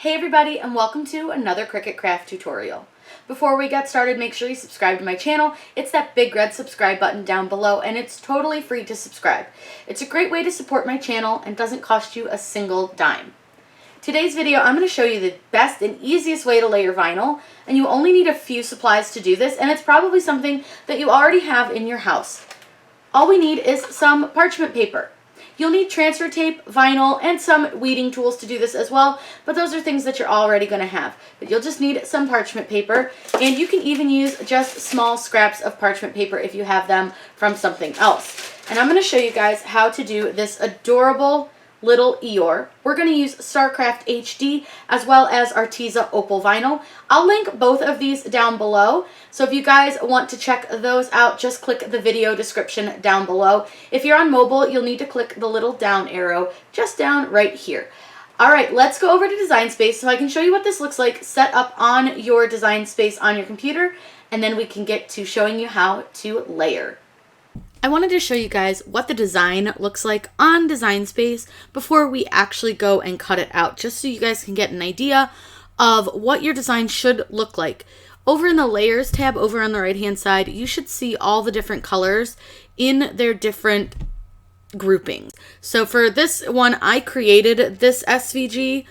Hey everybody, and welcome to another Cricut craft tutorial. Before we get started, make sure you subscribe to my channel. It's that big red subscribe button down below, and it's totally free to subscribe. It's a great way to support my channel and doesn't cost you a single dime. Today's video, I'm going to show you the best and easiest way to layer vinyl, and you only need a few supplies to do this, and it's probably something that you already have in your house. All we need is some parchment paper. You'll need transfer tape, vinyl, and some weeding tools to do this as well, but those are things that you're already going to have. But you'll just need some parchment paper, and you can even use just small scraps of parchment paper if you have them from something else. And I'm going to show you guys how to do this adorable little Eeyore. We're going to use StarCraft HD as well as Arteza Opal Vinyl. I'll link both of these down below, so if you guys want to check those out, just click the video description down below. If you're on mobile, you'll need to click the little down arrow just down right here. Alright, let's go over to Design Space so I can show you what this looks like set up on your Design Space on your computer, and then we can get to showing you how to layer. I wanted to show you guys what the design looks like on Design Space before we actually go and cut it out, just so you guys can get an idea of what your design should look like. Over in the Layers tab over on the right hand side, you should see all the different colors in their different groupings. So for this one, I created this SVG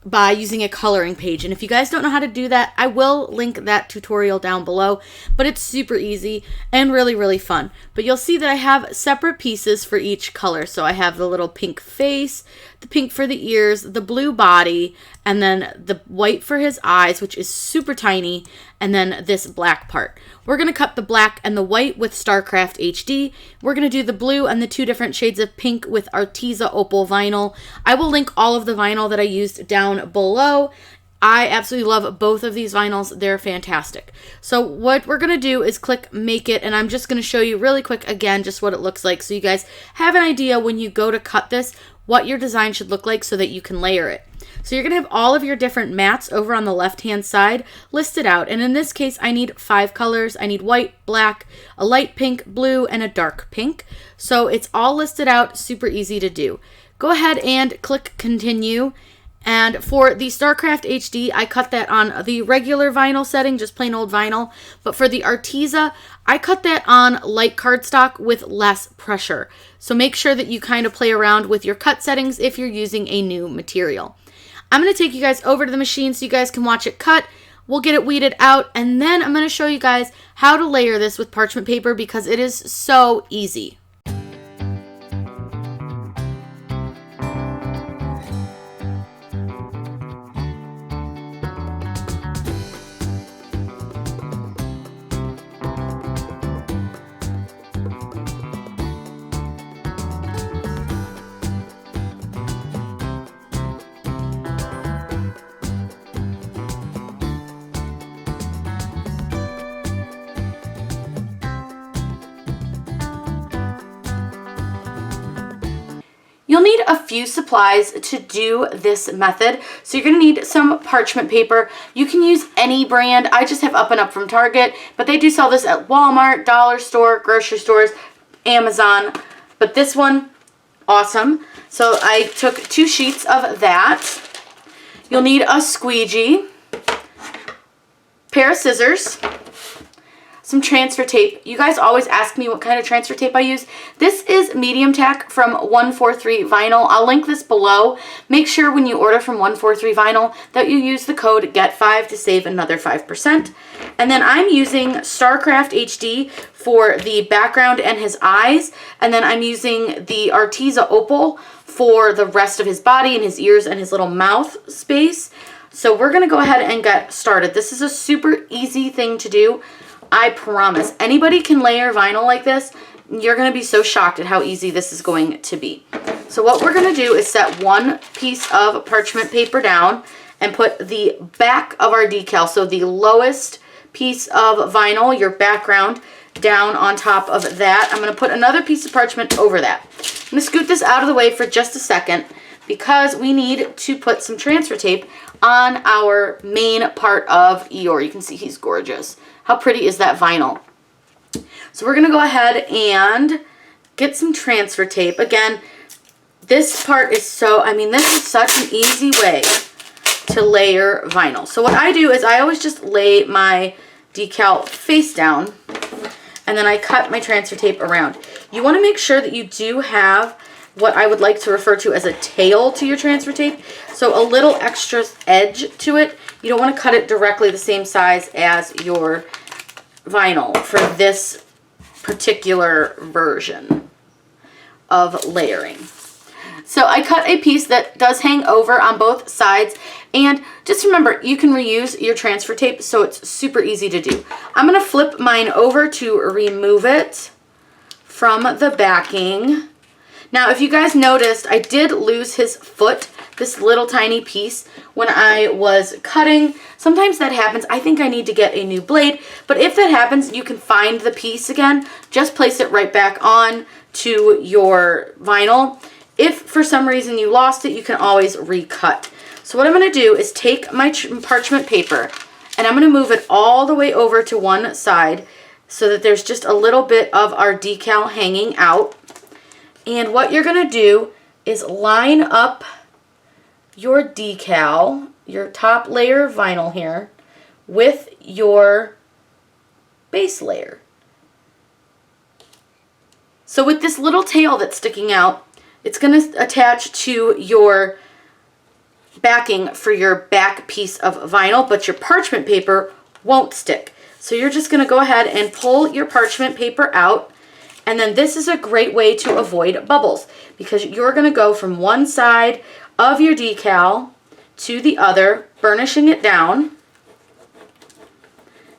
by using a coloring page, and if you guys don't know how to do that, I will link that tutorial down below, but it's super easy and really fun. But you'll see that I have separate pieces for each color. So I have the little pink face, the pink for the ears, the blue body, and then the white for his eyes, which is super tiny, and then this black part. We're going to cut the black and the white with StarCraft HD. We're going to do the blue and the two different shades of pink with Arteza Opal Vinyl. I will link all of the vinyl that I used down below. I absolutely love both of these vinyls. They're fantastic. So what we're going to do is click Make It, and I'm just going to show you really quick again just what it looks like so you guys have an idea when you go to cut this what your design should look like so that you can layer it. So you're going to have all of your different mats over on the left-hand side listed out. And in this case, I need 5 colors. I need white, black, a light pink, blue, and a dark pink. So it's all listed out, super easy to do. Go ahead and click Continue. And for the StarCraft HD, I cut that on the regular vinyl setting, just plain old vinyl. But for the Arteza, I cut that on light cardstock with less pressure. So make sure that you kind of play around with your cut settings if you're using a new material. I'm going to take you guys over to the machine so you guys can watch it cut. We'll get it weeded out, and then I'm going to show you guys how to layer this with parchment paper because it is so easy. You'll need a few supplies to do this method. So you're going to need some parchment paper. You can use any brand. I just have Up and Up from Target, but they do sell this at Walmart, Dollar Store, grocery stores, Amazon. But this one, awesome. So I took 2 sheets of that. You'll need a squeegee, pair of scissors, some transfer tape. You guys always ask me what kind of transfer tape I use. This is medium tack from 143 Vinyl. I'll link this below. Make sure when you order from 143 Vinyl that you use the code GET5 to save another 5%. And then I'm using StarCraft HD for the background and his eyes. And then I'm using the Arteza Opal for the rest of his body and his ears and his little mouth space. So we're going to go ahead and get started. This is a super easy thing to do. I promise. Anybody can layer vinyl like this. You're going to be so shocked at how easy this is going to be. So what we're going to do is set 1 piece of parchment paper down and put the back of our decal, so the lowest piece of vinyl, your background, down on top of that. I'm going to put another piece of parchment over that. I'm going to scoot this out of the way for just a second because we need to put some transfer tape on our main part of Eeyore. You can see he's gorgeous. How pretty is that vinyl? So we're going to go ahead and get some transfer tape. Again, this part is so, this is such an easy way to layer vinyl. So what I do is I always just lay my decal face down, and then I cut my transfer tape around. You want to make sure that you do have what I would like to refer to as a tail to your transfer tape. So a little extra edge to it. You don't want to cut it directly the same size as your vinyl for this particular version of layering. So I cut a piece that does hang over on both sides, and just remember, you can reuse your transfer tape, so it's super easy to do. I'm going to flip mine over to remove it from the backing. Now, if you guys noticed, I did lose his foot, this little tiny piece, when I was cutting. Sometimes that happens. I think I need to get a new blade, but if that happens, you can find the piece again. Just place it right back on to your vinyl. If for some reason you lost it, you can always recut. So what I'm going to do is take my parchment paper, and I'm going to move it all the way over to one side so that there's just a little bit of our decal hanging out. And what you're going to do is line up your decal, your top layer of vinyl here, with your base layer. So with this little tail that's sticking out, it's going to attach to your backing for your back piece of vinyl, but your parchment paper won't stick. So you're just going to go ahead and pull your parchment paper out. And then this is a great way to avoid bubbles, because you're going to go from one side of your decal to the other, burnishing it down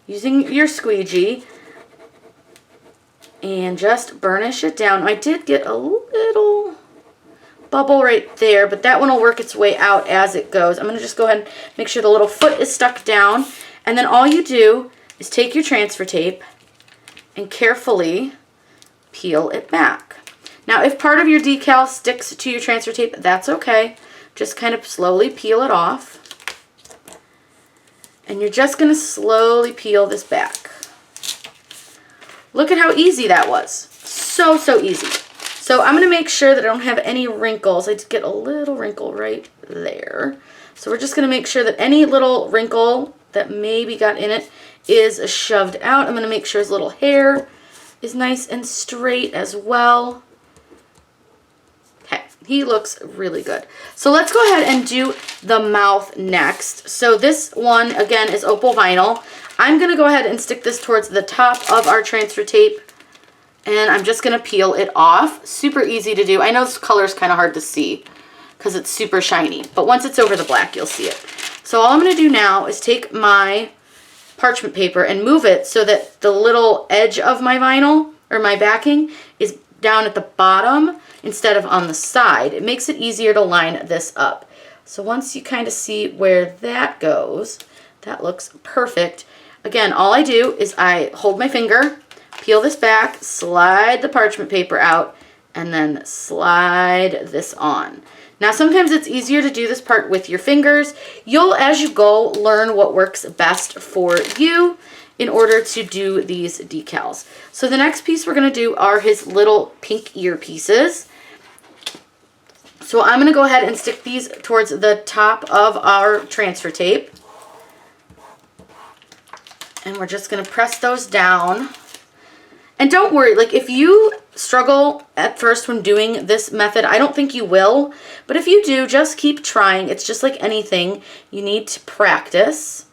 using your squeegee, and just burnish it down. I did get a little bubble right there, but that one will work its way out as it goes. I'm going to just go ahead and make sure the little foot is stuck down, and then all you do is take your transfer tape and carefully peel it back. Now, if part of your decal sticks to your transfer tape, that's okay. Just kind of slowly peel it off. And you're just going to slowly peel this back. Look at how easy that was. So, so easy. So I'm going to make sure that I don't have any wrinkles. I did get a little wrinkle right there. So we're just going to make sure that any little wrinkle that maybe got in it is shoved out. I'm going to make sure his little hair is nice and straight as well. Okay, he looks really good. So let's go ahead and do the mouth next. So this one, again, is opal vinyl. I'm going to go ahead and stick this towards the top of our transfer tape, and I'm just going to peel it off. Super easy to do. I know this color is kind of hard to see because it's super shiny, but once it's over the black, you'll see it. So all I'm going to do now is take my parchment paper and move it so that the little edge of my vinyl or my backing is down at the bottom instead of on the side. It makes it easier to line this up. So once you kind of see where that goes, that looks perfect. Again, all I do is I hold my finger, peel this back, slide the parchment paper out, and then slide this on. Now, sometimes it's easier to do this part with your fingers. You'll, as you go, learn what works best for you in order to do these decals. So the next piece we're going to do are his little pink ear pieces. So I'm going to go ahead and stick these towards the top of our transfer tape. And we're just going to press those down. And don't worry, like if you struggle at first when doing this method, I don't think you will. But if you do, just keep trying. It's just like anything. You need to practice.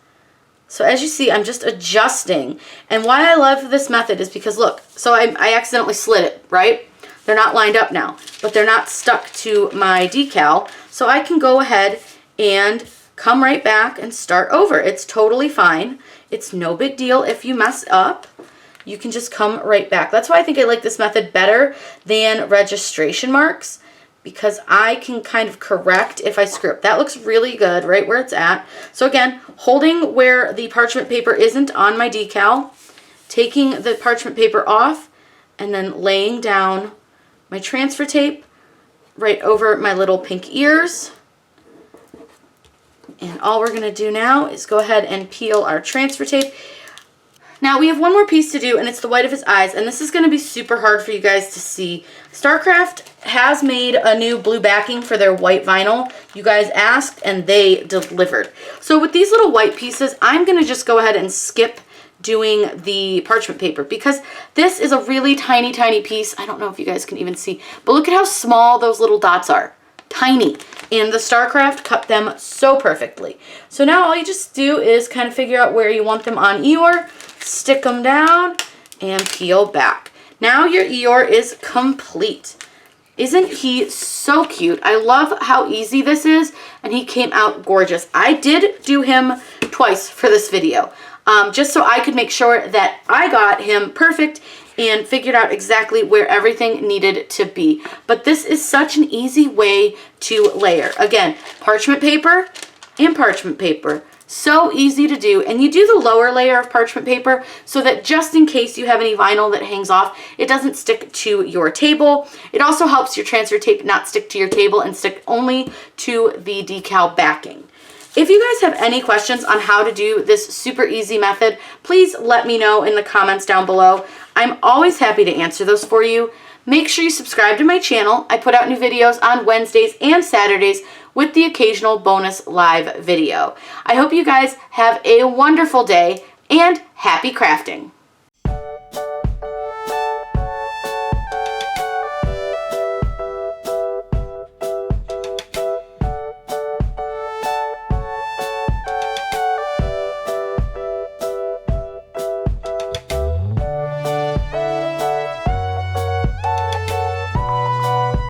So as you see, I'm just adjusting. And why I love this method is because look, so I accidentally slid it, right? They're not lined up now, but they're not stuck to my decal. So I can go ahead and come right back and start over. It's totally fine. It's no big deal if you mess up. You can just come right back. That's why I think I like this method better than registration marks, because I can kind of correct if I screw up. That looks really good right where it's at. So again, holding where the parchment paper isn't on my decal, taking the parchment paper off, and then laying down my transfer tape right over my little pink ears. And all we're going to do now is go ahead and peel our transfer tape. Now we have one more piece to do, and it's the white of his eyes, and this is going to be super hard for you guys to see. StarCraft has made a new blue backing for their white vinyl. You guys asked and they delivered. So with these little white pieces, I'm gonna just go ahead and skip doing the parchment paper because this is a really tiny, tiny piece. I don't know if you guys can even see, but look at how small those little dots are. Tiny. And the StarCraft cut them so perfectly. So now all you just do is kind of figure out where you want them on Eeyore, stick them down, and peel back. Now your Eeyore is complete. Isn't he so cute? I love how easy this is, and he came out gorgeous. I did do him twice for this video, just so I could make sure that I got him perfect and figured out exactly where everything needed to be. But this is such an easy way to layer. Again, parchment paper and parchment paper. So easy to do. And you do the lower layer of parchment paper so that just in case you have any vinyl that hangs off, it doesn't stick to your table. It also helps your transfer tape not stick to your table and stick only to the decal backing. If you guys have any questions on how to do this super easy method, please let me know in the comments down below. I'm always happy to answer those for you. Make sure you subscribe to my channel. I put out new videos on Wednesdays and Saturdays with the occasional bonus live video. I hope you guys have a wonderful day and happy crafting.